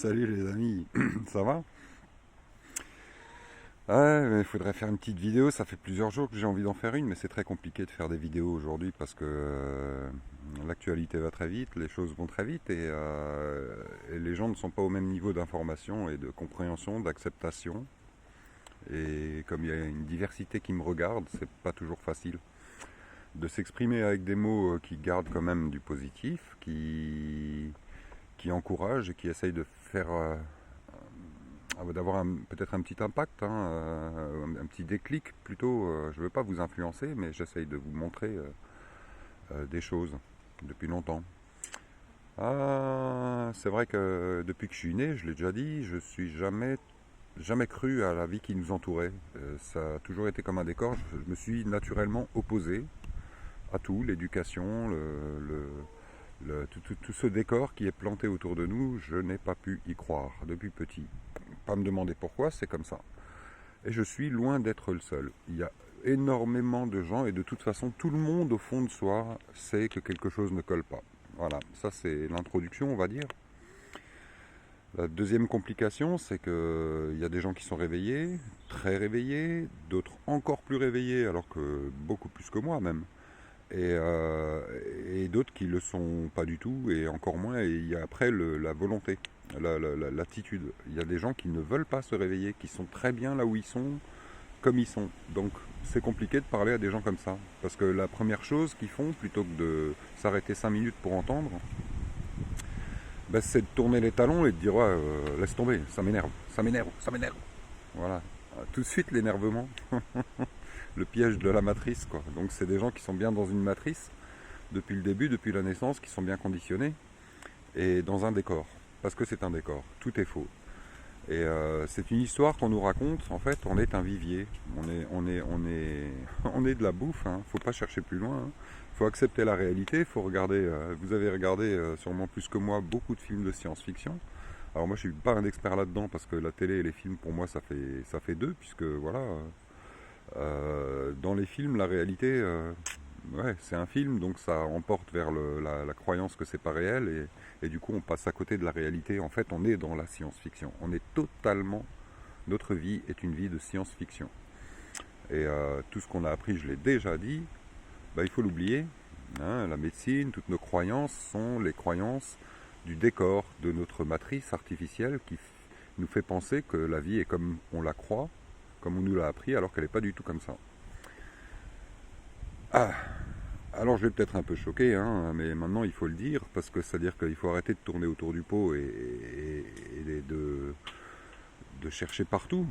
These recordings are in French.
Salut les amis, ça va? Ouais, il faudrait faire une petite vidéo, ça fait plusieurs jours que j'ai envie d'en faire une, mais c'est très compliqué de faire des vidéos aujourd'hui parce que l'actualité va très vite, les choses vont très vite et les gens ne sont pas au même niveau d'information et de compréhension, d'acceptation. Et comme il y a une diversité qui me regarde, c'est pas toujours facile de s'exprimer avec des mots qui gardent quand même du positif, qui encouragent et qui essayent de faire d'avoir peut-être un petit impact, hein, un petit déclic plutôt. Je ne veux pas vous influencer, mais j'essaye de vous montrer des choses depuis longtemps. C'est vrai que depuis que je suis né, je l'ai déjà dit, je suis jamais cru à la vie qui nous entourait. Ça a toujours été comme un décor. Je me suis naturellement opposé à tout, l'éducation, tout ce décor qui est planté autour de nous. Je n'ai pas pu y croire depuis petit. Pas me demander pourquoi, c'est comme ça. Et je suis loin d'être le seul. Il y a énormément de gens et de toute façon, tout le monde au fond de soi sait que quelque chose ne colle pas. Voilà, ça c'est l'introduction, on va dire. La deuxième complication, c'est qu'il y a des gens qui sont réveillés, très réveillés, d'autres encore plus réveillés, alors que beaucoup plus que moi même. Et, et d'autres qui ne le sont pas du tout, et encore moins, et il y a après la volonté, l'attitude. Il y a des gens qui ne veulent pas se réveiller, qui sont très bien là où ils sont, comme ils sont. Donc c'est compliqué de parler à des gens comme ça. Parce que la première chose qu'ils font, plutôt que de s'arrêter 5 minutes pour entendre, ben, c'est de tourner les talons et de dire ouais, laisse tomber, ça m'énerve, ça m'énerve, ça m'énerve. Voilà. Tout de suite l'énervement, le piège de la matrice, quoi. Donc c'est des gens qui sont bien dans une matrice depuis le début, depuis la naissance, qui sont bien conditionnés et dans un décor. Parce que c'est un décor, tout est faux. Et c'est une histoire qu'on nous raconte. En fait, on est un vivier. On est de la bouffe. Hein. Faut pas chercher plus loin. Hein. Faut accepter la réalité. Faut regarder. Vous avez regardé sûrement plus que moi beaucoup de films de science-fiction. Alors moi, je suis pas un expert là-dedans parce que la télé et les films, pour moi, ça fait deux, puisque voilà. Dans les films, la réalité, ouais, c'est un film, donc ça emporte vers la croyance que c'est pas réel, et du coup on passe à côté de la réalité. En fait, on est dans la science-fiction. On est totalement. Notre vie est une vie de science-fiction. Et tout ce qu'on a appris, je l'ai déjà dit, bah, il faut l'oublier. Hein, la médecine, toutes nos croyances sont les croyances du décor de notre matrice artificielle qui nous fait penser que la vie est comme on la croit, comme on nous l'a appris, alors qu'elle n'est pas du tout comme ça. Ah, alors je vais peut-être un peu choquer, hein, mais maintenant il faut le dire, parce que c'est-à-dire qu'il faut arrêter de tourner autour du pot et de chercher partout.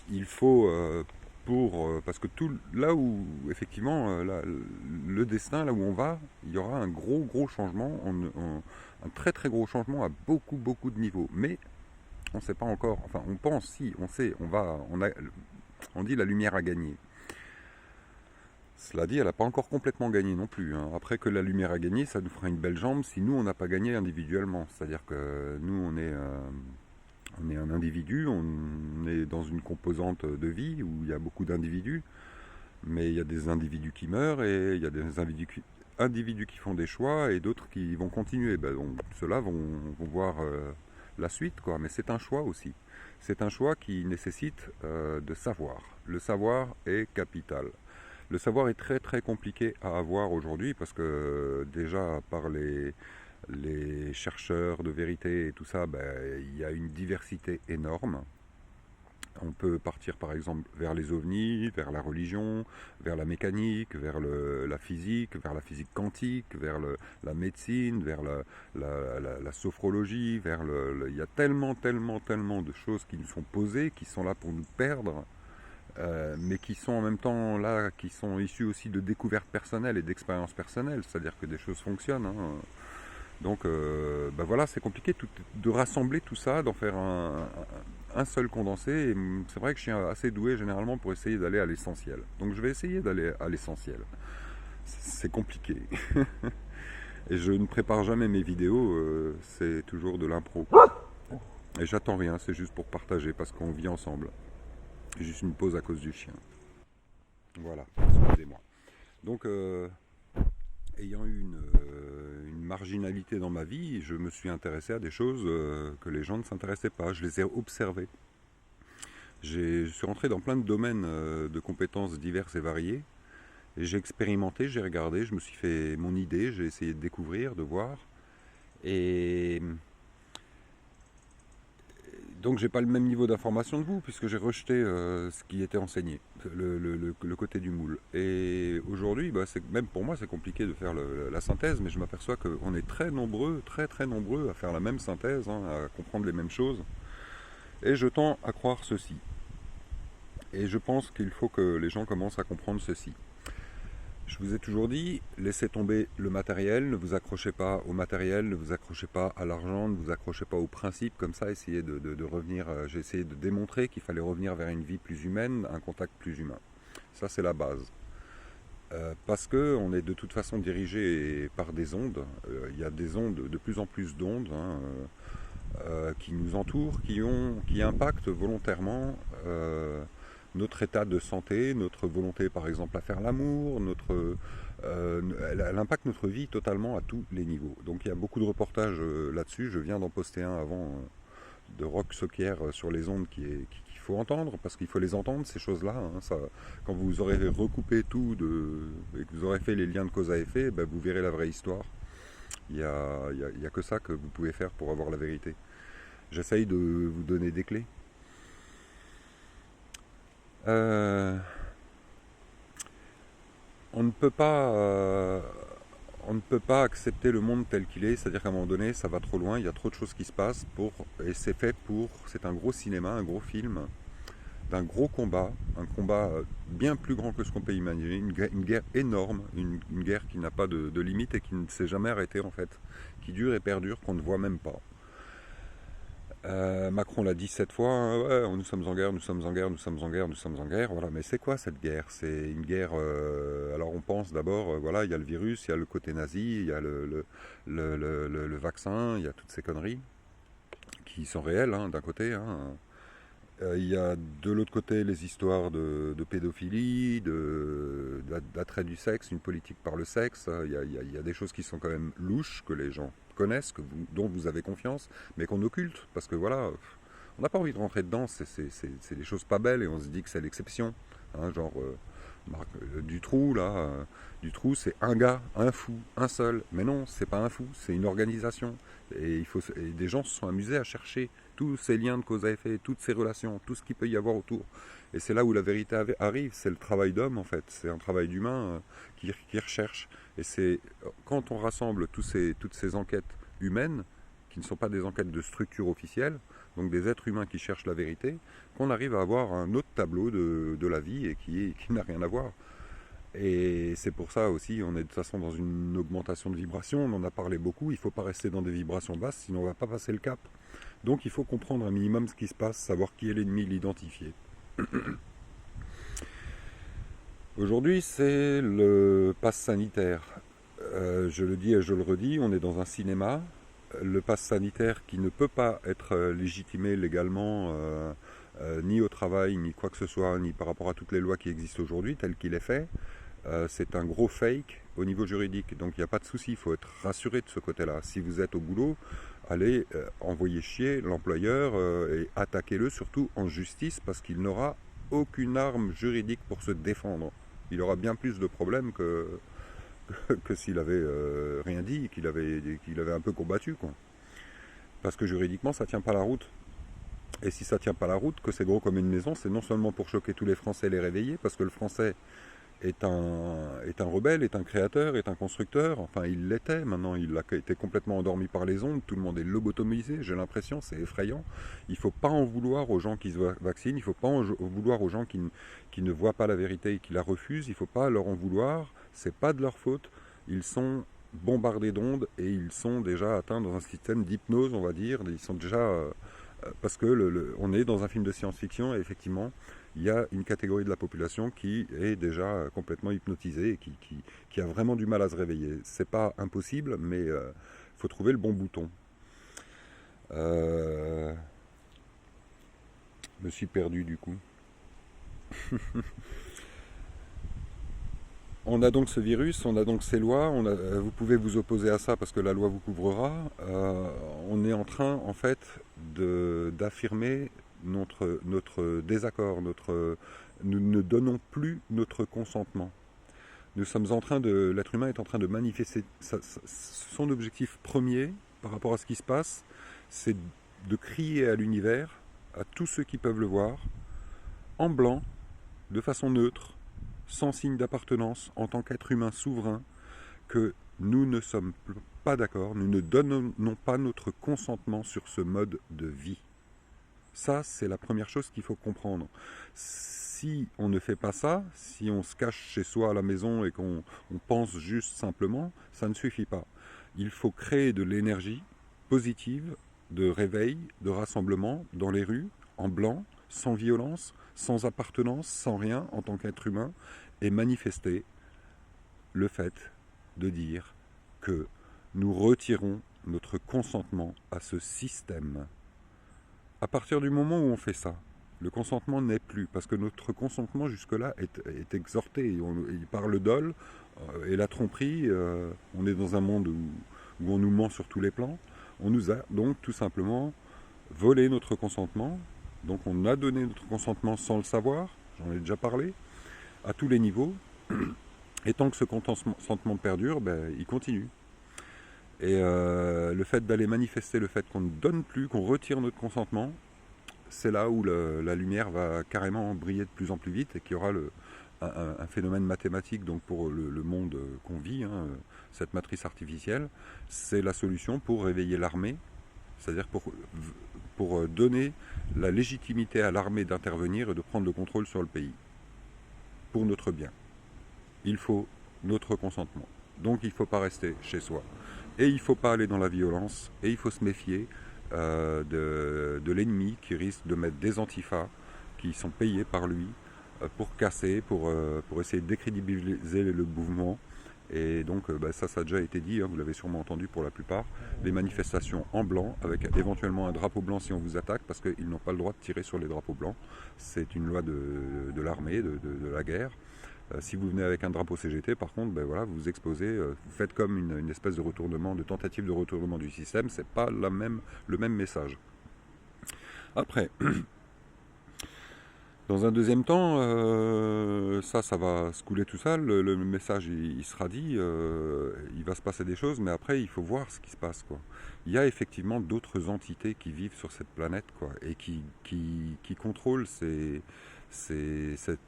Il faut, parce que tout là où effectivement le destin, là où on va, il y aura un gros changement, un très gros changement à beaucoup de niveaux. Mais on ne sait pas encore, enfin on pense, si, on sait, on dit la lumière a gagné. Cela dit, elle n'a pas encore complètement gagné non plus. Hein. Après que la lumière a gagné, ça nous fera une belle jambe si nous, on n'a pas gagné individuellement. C'est-à-dire que nous, on est un individu, on est dans une composante de vie où il y a beaucoup d'individus, mais il y a des individus qui meurent et il y a des individus qui font des choix et d'autres qui vont continuer. Ben, donc, ceux-là vont voir la suite, quoi. Mais c'est un choix aussi. C'est un choix qui nécessite de savoir. Le savoir est capital. Le savoir est très compliqué à avoir aujourd'hui parce que déjà par les chercheurs de vérité et tout ça, ben, il y a une diversité énorme. On peut partir par exemple vers les ovnis, vers la religion, vers la mécanique, vers la physique quantique, vers la médecine, vers la sophrologie, il y a tellement de choses qui nous sont posées, qui sont là pour nous perdre, mais qui sont en même temps là, qui sont issues aussi de découvertes personnelles et d'expériences personnelles, c'est-à-dire que des choses fonctionnent. Hein. Donc ben voilà, c'est compliqué de rassembler tout ça, d'en faire un seul condensé. Et c'est vrai que je suis assez doué généralement pour essayer d'aller à l'essentiel. Donc je vais essayer d'aller à l'essentiel. C'est compliqué. Et je ne prépare jamais mes vidéos, c'est toujours de l'impro. Et j'attends rien, c'est juste pour partager parce qu'on vit ensemble. Juste une pause à cause du chien. Voilà, excusez-moi. Donc, ayant eu une marginalité dans ma vie, je me suis intéressé à des choses que les gens ne s'intéressaient pas. Je les ai observées. Je suis rentré dans plein de domaines de compétences diverses et variées. Et j'ai expérimenté, j'ai regardé, je me suis fait mon idée, j'ai essayé de découvrir, de voir. Et donc j'ai pas le même niveau d'information que vous, puisque j'ai rejeté ce qui était enseigné, le côté du moule. Et aujourd'hui, même pour moi, c'est compliqué de faire la synthèse, mais je m'aperçois qu'on est très nombreux, très très nombreux à faire la même synthèse, hein, à comprendre les mêmes choses. Et je tends à croire ceci. Et je pense qu'il faut que les gens commencent à comprendre ceci. Je vous ai toujours dit, laissez tomber le matériel, ne vous accrochez pas au matériel, ne vous accrochez pas à l'argent, ne vous accrochez pas aux principes, comme ça, essayez de revenir, j'ai essayé de démontrer qu'il fallait revenir vers une vie plus humaine, un contact plus humain. Ça, c'est la base. Parce qu'on est de toute façon dirigé par des ondes, il y a des ondes, de plus en plus d'ondes, hein, qui nous entourent, qui impactent volontairement notre état de santé, notre volonté par exemple à faire l'amour, elle impacte notre vie totalement à tous les niveaux. Donc il y a beaucoup de reportages là-dessus, je viens d'en poster un avant de Rock Soccer sur les ondes qu'il faut entendre, parce qu'il faut les entendre ces choses-là. Hein, quand vous aurez recoupé tout et que vous aurez fait les liens de cause à effet, ben, vous verrez la vraie histoire. Il n'y a que ça que vous pouvez faire pour avoir la vérité. J'essaye de vous donner des clés. On ne peut pas accepter le monde tel qu'il est, c'est-à-dire qu'à un moment donné, ça va trop loin, il y a trop de choses qui se passent et c'est un gros cinéma, un gros film, d'un gros combat, un combat bien plus grand que ce qu'on peut imaginer, une guerre énorme, une guerre qui n'a pas de limite et qui ne s'est jamais arrêtée en fait, qui dure et perdure, qu'on ne voit même pas. Macron l'a dit 7 fois, hein, ouais, nous sommes en guerre, nous sommes en guerre, nous sommes en guerre, nous sommes en guerre. Voilà, mais c'est quoi cette guerre? C'est une guerre. Alors on pense d'abord, voilà, il y a le virus, il y a le côté nazi, il y a le vaccin, il y a toutes ces conneries qui sont réelles hein, d'un côté. Hein. Il y a de l'autre côté les histoires de pédophilie, d'attrait du sexe, une politique par le sexe. Il y a des choses qui sont quand même louches, que les gens connaissent, dont vous avez confiance, mais qu'on occulte. Parce que voilà, on n'a pas envie de rentrer dedans, c'est des choses pas belles et on se dit que c'est l'exception. Hein, genre Dutroux, là, Dutroux c'est un gars, un fou, un seul. Mais non, c'est pas un fou, c'est une organisation. Et des gens se sont amusés à chercher tous ces liens de cause à effet, toutes ces relations, tout ce qu'il peut y avoir autour. Et c'est là où la vérité arrive, c'est le travail d'homme en fait, c'est un travail d'humain qui recherche. Et c'est quand on rassemble toutes ces enquêtes humaines, qui ne sont pas des enquêtes de structure officielle, donc des êtres humains qui cherchent la vérité, qu'on arrive à avoir un autre tableau de la vie et qui n'a rien à voir. Et c'est pour ça aussi, on est de toute façon dans une augmentation de vibrations, on en a parlé beaucoup, il ne faut pas rester dans des vibrations basses, sinon on ne va pas passer le cap. Donc il faut comprendre un minimum ce qui se passe, savoir qui est l'ennemi, l'identifier. Aujourd'hui, c'est le pass sanitaire. Je le dis et je le redis, on est dans un cinéma. Le pass sanitaire qui ne peut pas être légitimé légalement, ni au travail, ni quoi que ce soit, ni par rapport à toutes les lois qui existent aujourd'hui, tel qu'il est fait, c'est un gros fake au niveau juridique. Donc il n'y a pas de souci, il faut être rassuré de ce côté-là. Si vous êtes au boulot, allez envoyer chier l'employeur et attaquez-le surtout en justice parce qu'il n'aura aucune arme juridique pour se défendre. Il aura bien plus de problèmes que s'il avait rien dit, qu'il avait un peu combattu, quoi. Parce que juridiquement, ça tient pas la route. Et si ça tient pas la route, que c'est gros comme une maison, c'est non seulement pour choquer tous les Français et les réveiller, parce que le Français est un rebelle, est un créateur, est un constructeur. Enfin, il l'était. Maintenant, il a été complètement endormi par les ondes. Tout le monde est lobotomisé. J'ai l'impression, c'est effrayant. Il ne faut pas en vouloir aux gens qui se vaccinent. Il ne faut pas en vouloir aux gens qui ne voient pas la vérité et qui la refusent. Il ne faut pas leur en vouloir. C'est pas de leur faute. Ils sont bombardés d'ondes et ils sont déjà atteints dans un système d'hypnose, on va dire. Ils sont déjà parce que on est dans un film de science-fiction et effectivement, il y a une catégorie de la population qui est déjà complètement hypnotisée et qui a vraiment du mal à se réveiller. C'est pas impossible, mais il faut trouver le bon bouton. Je me suis perdu du coup. On a donc ce virus, on a donc ces lois, vous pouvez vous opposer à ça parce que la loi vous couvrera. On est en train, en fait, d'affirmer notre désaccord, nous ne donnons plus notre consentement. L'être humain est en train de manifester son objectif premier par rapport à ce qui se passe, c'est de crier à l'univers, à tous ceux qui peuvent le voir, en blanc, de façon neutre, sans signe d'appartenance, en tant qu'être humain souverain, que nous ne sommes pas d'accord, nous ne donnons pas notre consentement sur ce mode de vie. Ça, c'est la première chose qu'il faut comprendre. Si on ne fait pas ça, si on se cache chez soi à la maison et qu'on pense juste simplement, ça ne suffit pas. Il faut créer de l'énergie positive, de réveil, de rassemblement dans les rues, en blanc, sans violence, sans appartenance, sans rien en tant qu'être humain, et manifester le fait de dire que nous retirons notre consentement à ce système. À partir du moment où on fait ça, le consentement n'est plus, parce que notre consentement jusque-là est exhorté. Il parle le dol et la tromperie. On est dans un monde où on nous ment sur tous les plans. On nous a donc tout simplement volé notre consentement. Donc on a donné notre consentement sans le savoir, j'en ai déjà parlé, à tous les niveaux. Et tant que ce consentement perdure, il continue. Et le fait d'aller manifester le fait qu'on ne donne plus, qu'on retire notre consentement, c'est là où la lumière va carrément briller de plus en plus vite et qu'il y aura un phénomène mathématique donc pour le monde qu'on vit, hein, cette matrice artificielle. C'est la solution pour réveiller l'armée, c'est-à-dire pour donner la légitimité à l'armée d'intervenir et de prendre le contrôle sur le pays, pour notre bien. Il faut notre consentement. Donc il ne faut pas rester chez soi. Et il ne faut pas aller dans la violence. Et il faut se méfier de l'ennemi qui risque de mettre des antifas qui sont payés par lui pour casser, pour essayer de décrédibiliser le mouvement. Et donc ça a déjà été dit, hein, vous l'avez sûrement entendu pour la plupart, les manifestations en blanc avec éventuellement un drapeau blanc si on vous attaque parce qu'ils n'ont pas le droit de tirer sur les drapeaux blancs. C'est une loi de l'armée, de la guerre. Si vous venez avec un drapeau CGT, par contre, voilà, vous vous exposez, vous faites comme une espèce de retournement, de tentative de retournement du système, c'est pas le même message. Après, dans un deuxième temps, ça va se couler tout seul, le message il sera dit, il va se passer des choses, mais après il faut voir ce qui se passe, quoi. Il y a effectivement d'autres entités qui vivent sur cette planète, quoi, et qui contrôlent cette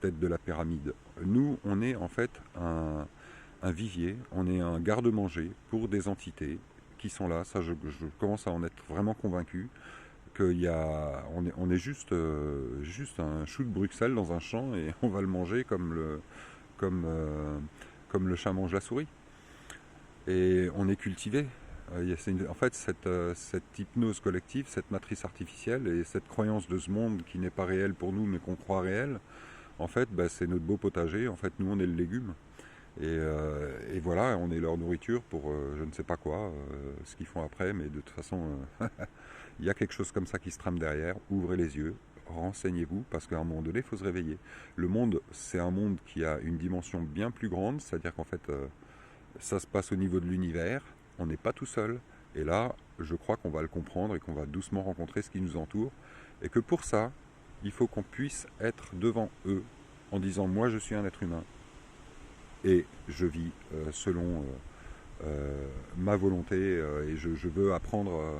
tête de la pyramide. Nous, on est en fait un vivier, on est un garde-manger pour des entités qui sont là. Ça, je commence à en être vraiment convaincu. On est juste un chou de Bruxelles dans un champ et on va le manger comme le chat mange la souris. Et on est cultivé. En fait, cette hypnose collective, cette matrice artificielle et cette croyance de ce monde qui n'est pas réel pour nous mais qu'on croit réel, en fait, c'est notre beau potager. En fait, nous, on est le légume. Et voilà, on est leur nourriture pour je ne sais pas quoi, ce qu'ils font après, mais de toute façon, il y a quelque chose comme ça qui se trame derrière. Ouvrez les yeux, renseignez-vous, parce qu'à un moment donné, il faut se réveiller. Le monde, c'est un monde qui a une dimension bien plus grande, c'est-à-dire qu'en fait, ça se passe au niveau de l'univers, on n'est pas tout seul. Et là, je crois qu'on va le comprendre et qu'on va doucement rencontrer ce qui nous entoure. Et que pour ça, il faut qu'on puisse être devant eux en disant « moi, je suis un être humain ». Et je vis selon ma volonté et je veux apprendre.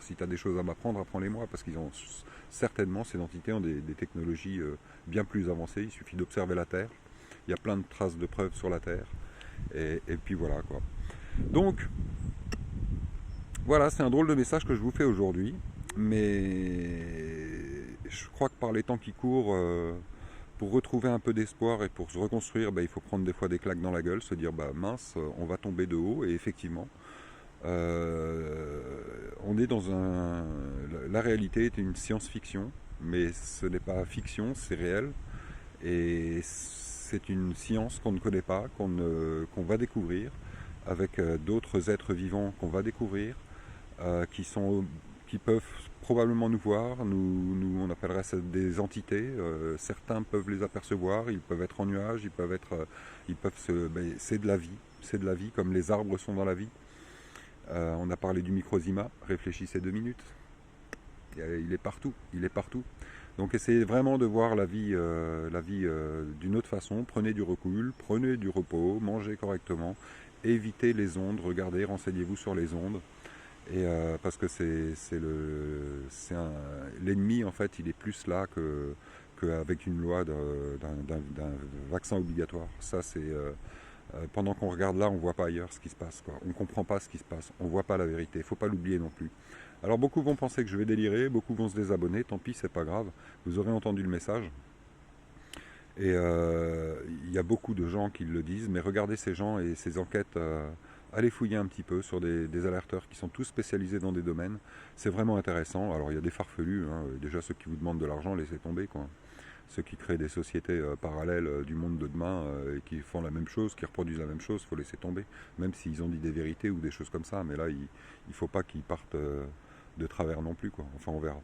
Si tu as des choses à m'apprendre, apprends-les-moi parce qu'ils ont certainement, ces entités ont des technologies bien plus avancées. Il suffit d'observer la Terre. Il y a plein de traces de preuves sur la Terre. Et puis voilà quoi. Donc, voilà, c'est un drôle de message que je vous fais aujourd'hui. Mais je crois que par les temps qui courent, pour retrouver un peu d'espoir et pour se reconstruire, il faut prendre des fois des claques dans la gueule, se dire mince, on va tomber de haut. Et effectivement, on est dans la réalité est une science-fiction, mais ce n'est pas fiction, c'est réel. Et c'est une science qu'on ne connaît pas, qu'on va découvrir, avec d'autres êtres vivants qu'on va découvrir, qui sont qui peuvent probablement nous voir. On appellerait ça des entités. Certains peuvent les apercevoir, ils peuvent être en nuage, c'est de la vie. C'est de la vie, comme les arbres sont dans la vie. On a parlé du microzima, réfléchissez 2 minutes. Il est partout, il est partout. Donc essayez vraiment de voir la vie, d'une autre façon. Prenez du recul, prenez du repos, mangez correctement, évitez les ondes, regardez, renseignez-vous sur les ondes. Et parce que l'ennemi en fait, il est plus là qu'avec une loi d'un vaccin obligatoire. Ça c'est pendant qu'on regarde là, on ne voit pas ailleurs ce qui se passe, quoi. On ne comprend pas ce qui se passe, on ne voit pas la vérité. Il ne faut pas l'oublier non plus. Alors beaucoup vont penser que je vais délirer, beaucoup vont se désabonner, tant pis, c'est pas grave. Vous aurez entendu le message. Et il y a beaucoup de gens qui le disent, mais regardez ces gens et ces enquêtes, allez fouiller un petit peu sur des alerteurs qui sont tous spécialisés dans des domaines. C'est vraiment intéressant. Alors il y a des farfelus, hein. Déjà ceux qui vous demandent de l'argent, laissez tomber, quoi. Ceux qui créent des sociétés parallèles du monde de demain et qui font la même chose, qui reproduisent la même chose, il faut laisser tomber. Même s'ils ont dit des vérités ou des choses comme ça, mais là il ne faut pas qu'ils partent de travers non plus, quoi. Enfin on verra.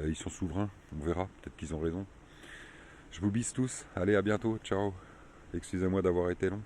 Ils sont souverains, on verra, peut-être qu'ils ont raison. Je vous bise tous, allez à bientôt, ciao. Excusez-moi d'avoir été long.